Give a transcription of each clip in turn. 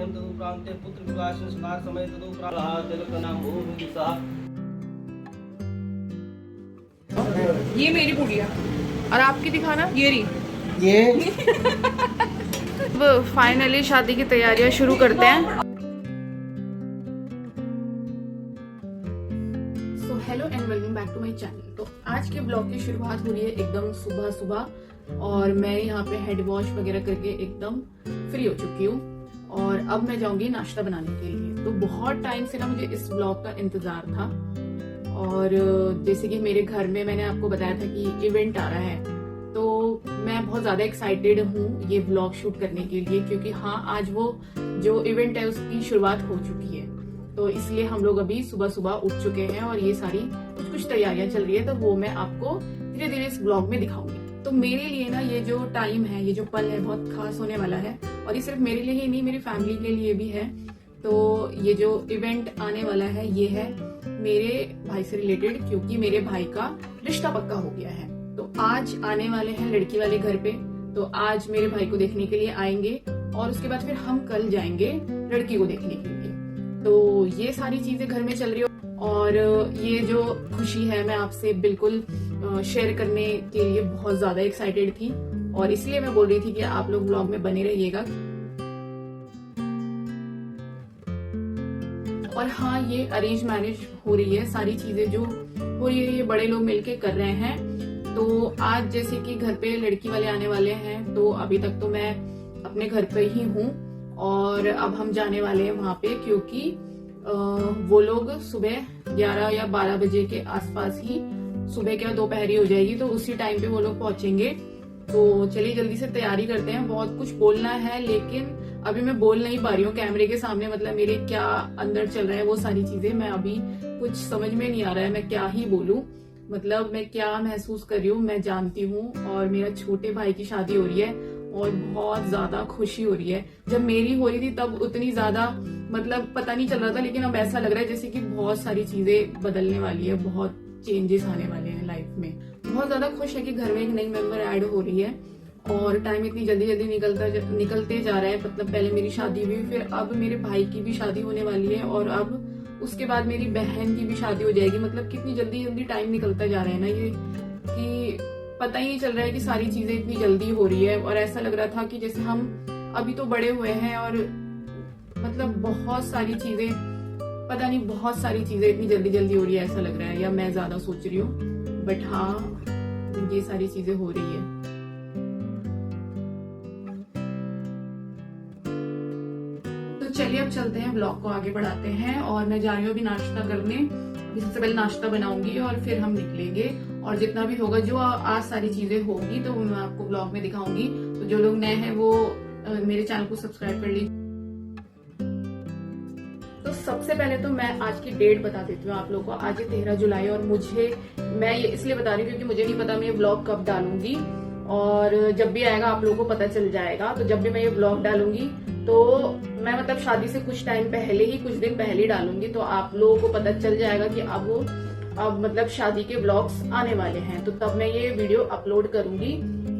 मध्याह्न तदुपरांते पुत्र विवाह संस्कार समय तदुपरांत तिलक नाम भूमि दिशा। ये मेरी गुड़िया और आपकी दिखाना ये रही। ये अब फाइनली शादी की तैयारियां शुरू करते हैं। So hello and welcome back to my channel. तो आज के ब्लॉग की शुरुआत हो रही है एकदम सुबह सुबह और मैं यहाँ पे हेड वॉश वगैरह करके एकदम फ्री हो चुकी हूँ और अब मैं जाऊंगी नाश्ता बनाने के लिए। तो बहुत टाइम से ना मुझे इस ब्लॉग का इंतजार था और जैसे कि मेरे घर में मैंने आपको बताया था कि इवेंट आ रहा है, तो मैं बहुत ज्यादा एक्साइटेड हूँ ये व्लॉग शूट करने के लिए, क्योंकि हाँ आज वो जो इवेंट है उसकी शुरुआत हो चुकी है। तो इसलिए हम लोग अभी सुबह सुबह उठ चुके हैं और ये सारी कुछ तैयारियां चल रही है, तो वो मैं आपको धीरे धीरे इस ब्लॉग में दिखाऊंगी। तो मेरे लिए ना ये जो टाइम है, ये जो पल है बहुत खास होने वाला है और ये सिर्फ मेरे लिए ही नहीं, मेरी फैमिली के लिए भी है। तो ये जो इवेंट आने वाला है ये है मेरे भाई से रिलेटेड, क्योंकि मेरे भाई का रिश्ता पक्का हो गया है। तो आज आने वाले हैं लड़की वाले घर पे, तो आज मेरे भाई को देखने के लिए आएंगे और उसके बाद फिर हम कल जाएंगे लड़की को देखने के लिए। तो ये सारी चीजें घर में चल रही हो और ये जो खुशी है मैं आपसे बिल्कुल शेयर करने के लिए बहुत ज्यादा एक्साइटेड थी और इसलिए मैं बोल रही थी कि आप लोग ब्लॉग में बने रहिएगा। और हाँ, ये अरेंज मैरिज हो रही है, सारी चीजें जो हो रही है ये बड़े लोग मिलके कर रहे हैं। तो आज जैसे कि घर पे लड़की वाले आने वाले हैं, तो अभी तक तो मैं अपने घर पे ही हूँ और अब हम जाने वाले हैं वहां पे, क्योंकि वो लोग सुबह 11 या 12 बजे के आसपास ही, सुबह क्या दोपहरी हो जाएगी, तो उसी टाइम पे वो लोग पहुंचेंगे। तो चलिए जल्दी से तैयारी करते हैं। बहुत कुछ बोलना है लेकिन अभी मैं बोल नहीं पा रही हूँ कैमरे के सामने, मतलब मेरे क्या अंदर चल रहा है वो सारी चीजें मैं अभी कुछ समझ में नहीं आ रहा है, मैं क्या ही बोलूं, मतलब मैं क्या महसूस कर रही हूँ मैं जानती हूँ। और मेरा छोटे भाई की शादी हो रही है और बहुत ज्यादा खुशी हो रही है। जब मेरी हो रही थी तब उतनी ज्यादा मतलब पता नहीं चल रहा था, लेकिन अब ऐसा लग रहा है जैसे कि बहुत सारी चीजें बदलने वाली है, बहुत चेंजेस आने वाले हैं लाइफ में। बहुत ज्यादा खुश है कि घर में एक नई मेंबर ऐड हो रही है और टाइम इतनी जल्दी जल्दी निकलते जा रहा है। मतलब पहले मेरी शादी हुई, फिर अब मेरे भाई की भी शादी होने वाली है और अब उसके बाद मेरी बहन की भी शादी हो जाएगी। मतलब कितनी जल्दी जल्दी टाइम निकलता जा रहा है ना ये, कि पता ही नहीं चल रहा है कि सारी चीजें इतनी जल्दी हो रही है। और ऐसा लग रहा था कि जैसे हम अभी तो बड़े हुए हैं और मतलब बहुत सारी चीजें, पता नहीं बहुत सारी चीजें इतनी जल्दी जल्दी हो रही है ऐसा लग रहा है, या मैं ज्यादा सोच रही हूँ, बट हाँ ये सारी चीजें हो रही है। तो चलिए अब चलते हैं, ब्लॉग को आगे बढ़ाते हैं और मैं जा रही हूँ अभी नाश्ता करने। सबसे पहले नाश्ता बनाऊंगी और फिर हम निकलेंगे और जितना भी होगा, जो आज सारी चीजें होगी तो मैं आपको ब्लॉग में दिखाऊंगी। तो जो लोग नए हैं वो मेरे चैनल को सब्सक्राइब कर लीजिए। तो सबसे पहले तो मैं आज की डेट बता देती हूँ आप लोगों को। आज है 13 जुलाई और मैं ये इसलिए बता रही हूँ क्योंकि मुझे नहीं पता मैं ये ब्लॉग कब डालूंगी, और जब भी आएगा आप लोगों को पता चल जाएगा। तो जब भी मैं ये ब्लॉग डालूंगी तो मैं मतलब शादी से कुछ टाइम पहले ही, कुछ दिन पहले ही डालूंगी, तो आप लोगों को पता चल जाएगा कि अब मतलब शादी के ब्लॉग्स आने वाले हैं, तो तब मैं ये वीडियो अपलोड करूंगी।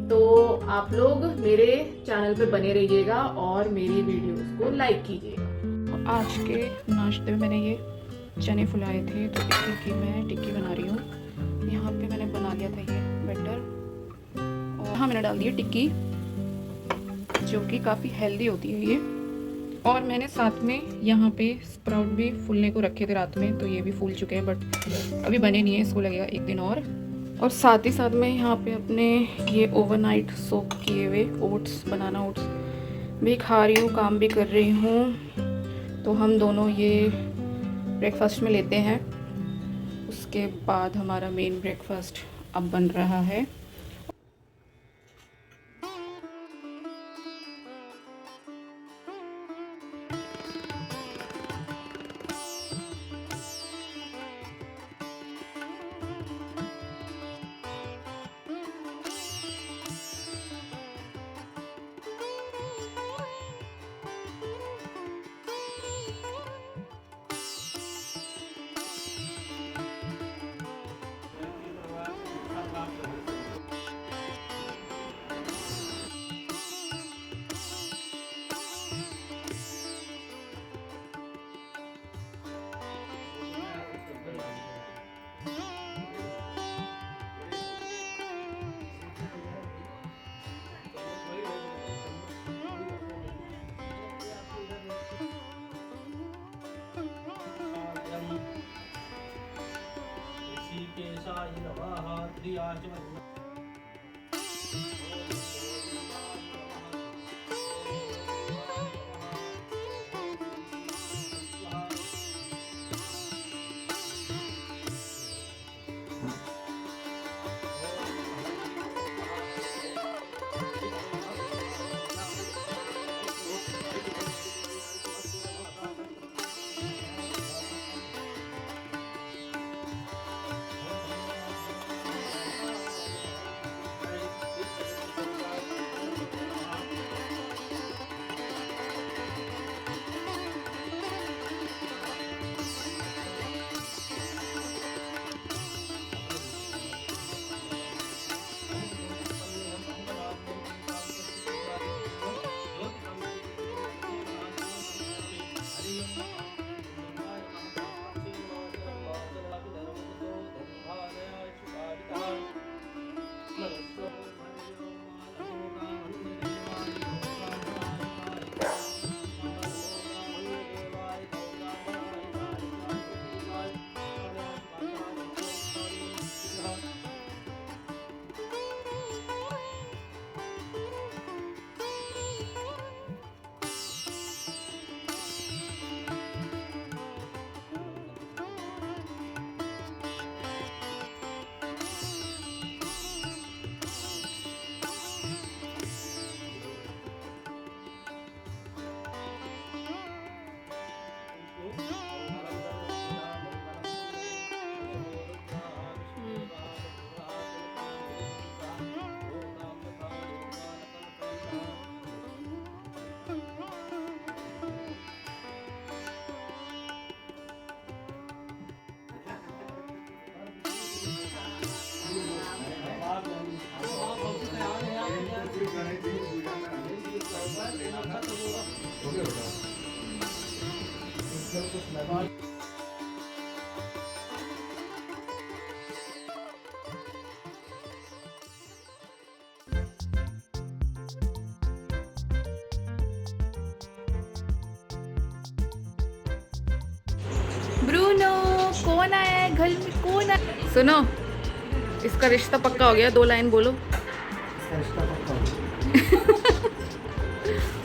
तो आप लोग मेरे चैनल पे बने रहिएगा और मेरी वीडियोस को लाइक कीजिएगा। आज के नाश्ते में मैंने ये चने फुलाए थे, तो इसी की मैं टिक्की बना रही हूँ। यहाँ पे मैंने बना लिया था ये बैटर और यहाँ मैंने डाल दी टिक्की, जो कि काफ़ी हेल्दी होती है ये। और मैंने साथ में यहाँ पे स्प्राउट भी फूलने को रखे थे रात में, तो ये भी फूल चुके हैं बट अभी बने नहीं है, इसको लगेगा एक दिन और साथ ही साथ मैं यहाँ पे अपने ये ओवरनाइट सोक किए हुए ओट्स, बनाना ओट्स भी खा रही हूँ, काम भी कर रही हूँ। तो हम दोनों ये ब्रेकफास्ट में लेते हैं, उसके बाद हमारा मेन ब्रेकफास्ट अब बन रहा है। बुद्धि आचमन ब्रूनो कौन आया है घर में? कौन आया? सुनो, इसका रिश्ता पक्का हो गया। 2 लाइन बोलो।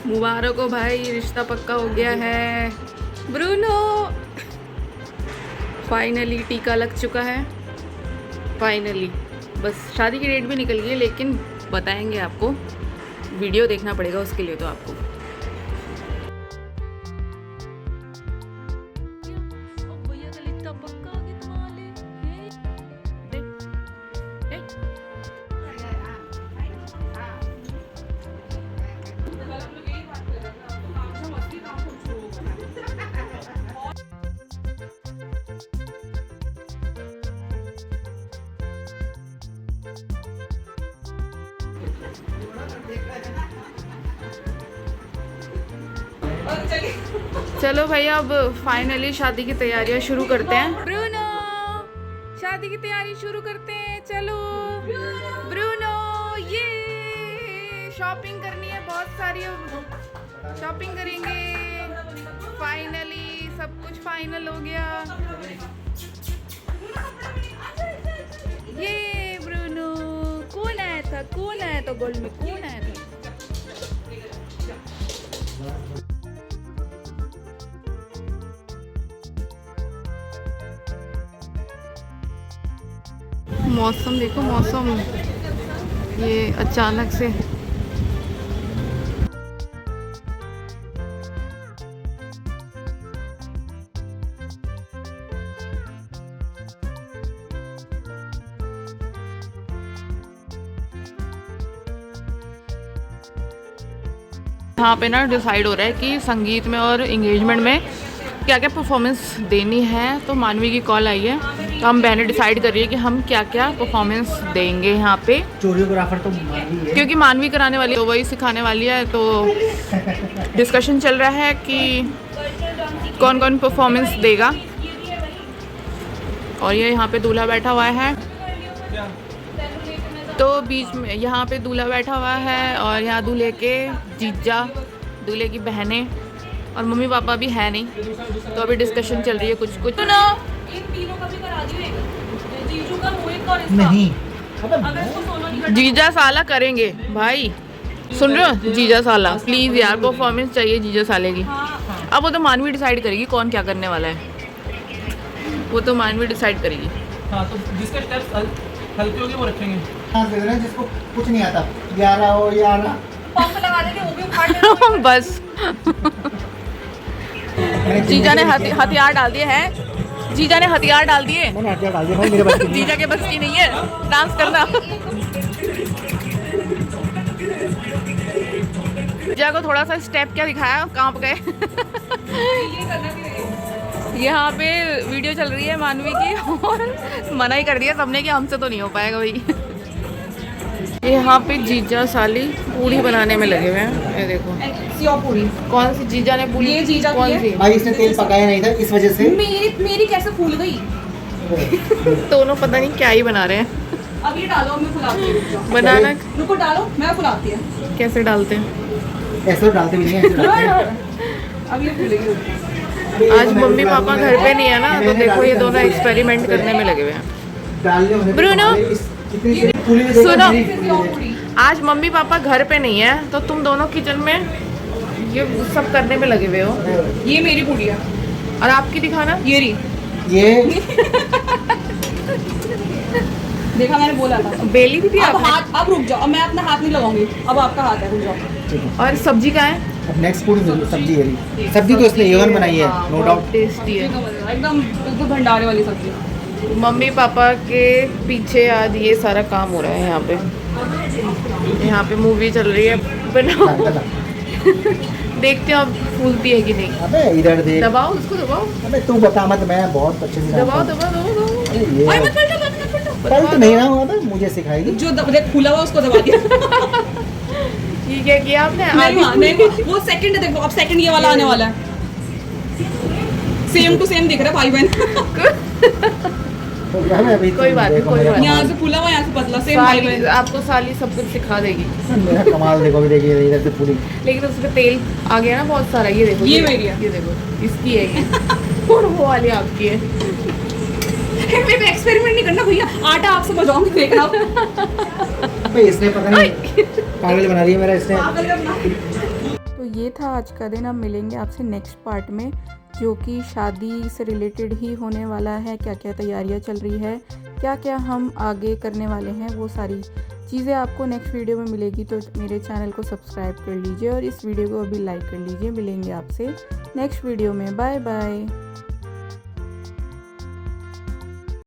मुबारक हो भाई, रिश्ता पक्का हो गया है। ब्रूनो फाइनली टीका लग चुका है। फाइनली बस शादी की डेट भी निकल गई है, लेकिन बताएंगे आपको। वीडियो देखना पड़ेगा उसके लिए तो आपको। चलो भैया, अब फाइनली शादी की तैयारियां शुरू करते हैं। ब्रूनो, शादी की तैयारी शुरू करते हैं। चलो ब्रूनो, ये शॉपिंग करनी है बहुत सारी, शॉपिंग करेंगे। फाइनली सब कुछ फाइनल हो गया। ये ब्रूनो, कौन आया था? कौन आया था गोल्ड में? कौन आया था? मौसम देखो, मौसम ये अचानक से यहाँ पे ना डिसाइड हो रहा है कि संगीत में और एंगेजमेंट में क्या क्या परफॉर्मेंस देनी है। तो मानवी की कॉल आई है, तो हम बहनें डिसाइड कर रही है कि हम क्या क्या परफॉर्मेंस देंगे यहाँ पे। कोरियोग्राफर तो मानवी है, क्योंकि मानवी कराने वाली है, तो वही सिखाने वाली है। तो डिस्कशन चल रहा है कि कौन कौन परफॉर्मेंस देगा। और ये यहाँ पे दूल्हा बैठा हुआ है, तो बीच में यहाँ पे दूल्हा बैठा हुआ है, और यहाँ दूल्हे के जीजा, दूल्हे की बहनें और मम्मी पापा भी है नहीं। तो अभी डिस्कशन चल रही है कुछ कुछ। नहीं जीजा साला करेंगे भाई, सुन रहे हो? जीजा साला प्लीज यार, परफॉर्मेंस चाहिए जीजा साले की। अब वो तो मानवी डिसाइड करेगी कौन क्या करने वाला है, वो तो मानवी डिसाइड करेगी। हाँ, तो जिसके स्टेप्स हल्के होंगे वो रखेंगे। हाँ, दे रहे हैं जिसको कुछ नहीं आता, 11 हो 11 पंप लगा देंगे, वो भी उखाड़ देंगे। बस जीजा ने हथियार डाल दिए हैं, जीजा ने हथियार डाल दिए। मैंने हथियार डाल दिया भाई, मेरे बस की नहीं जीजा के बस की नहीं है डांस करना। जीजा को थोड़ा सा स्टेप क्या दिखाया, कांप गए। यहाँ पे वीडियो चल रही है मानवी की और मना ही कर दिया सबने कि हमसे तो नहीं हो पाएगा भाई। यहाँ पे जीजा साली पूड़ी बनाने में लगे हुए हैं, ये देखो। सेव पूरी कौन सी जीजा ने पूड़ी? ये जीजा कौन की है। सी? भाई इसने तेल पकाया नहीं था, इस वजह से मेरी कैसे फूल गई। दोनों पता नहीं क्या ही बना रहे हैं। अब ये डालो, मैं फुलाती हूँ, रुक जाओ। बनाना रुको, डालो, मैं फुलाती हूँ। कैसे डालते हैं? ऐसे तो डालते भी नहीं है, ऐसे डालते हैं। अब ये फूलेगी, रुक जाओ। आज मम्मी पापा घर पे नहीं है ना, तो देखो ये दोनों एक्सपेरिमेंट करने में लगे हुए हैं। डालने होने पे ब्रूनो, इतनी पूरी में देखो, सुनो। मेरी पूरी सेव में। पूरी आज मम्मी पापा घर पे नहीं है तो तुम दोनों किचन में ये सब करने में लगे हुए हो। ये मेरी पूरी है, और आपकी दिखाना। ये रही। ये देखा, मैंने बोला था। बेली भी थी अब आपने। हाथ, अब रुक जाओ, अब मैं अपना हाथ नहीं लगाऊंगी, अब आपका हाथ है, रुक जाओ। ठीक है। और सब्जी का है? अब नेक्स्ट पूरी सब्जी है रही। सब्जी तो इसने एवन बनाई है, नो डाउट। टेस्टी है। एकदम बिल्कुल भंडारे वाली सब्जी। मम्मी पापा के पीछे आज ये सारा काम हो रहा है। यहाँ पे मूवी चल रही है, बनाओ। देखते हो अब फूलती है कि नहीं। अबे इधर देख, दबाओ उसको, दबाओ अबे तू बता मत, मैं बहुत अच्छे से दबाओ जानता हूँ। दबाओ दबाओ। अरे ये ओए, मत पलटो, मत पलटो। कल तो नहीं ना हुआ था, मुझे सिखाएगी। जो देख फूला हुआ उसको दबा दिया। ठीक है किया आपने। नहीं हुआ, नहीं हुआ। वो सेकंड देखो, अब सेकंड ये वाला आने वाला है। सेम टू सेम दिख रहा है भाई बहन। तो क्या है अभी, कोई बात नहीं, देखो कोई मेरा बात यहाँ से फूला हुआ, यहाँ से पतला, सेम भाई साली, बहन। आपको साली सब कुछ सिखा देगी। मेरा कमाल देखो, अभी देखिए इधर से पूरी। लेकिन उसमें तेल आ गया ना बहुत सारा। ये देखो, ये मेरी है। ये देखो इसकी है ये। और वो वाली आपकी है। मैं एक्सपेरिमेंट नहीं करना भैया, आटा आपसे बजाऊंगी, देखना। अबे इसने पता नहीं पागल बना दिया मेरा इसने। पागल करना। तो ये था आज का दिन। अब मिलेंगे आपसे नेक्स्ट पार्ट में, जो कि शादी से रिलेटेड ही होने वाला है। क्या क्या तैयारियां चल रही है, क्या क्या हम आगे करने वाले हैं, वो सारी चीज़ें आपको नेक्स्ट वीडियो में मिलेगी। तो मेरे चैनल को सब्सक्राइब कर लीजिए और इस वीडियो को अभी लाइक कर लीजिए। मिलेंगे आपसे नेक्स्ट वीडियो में। Bye bye.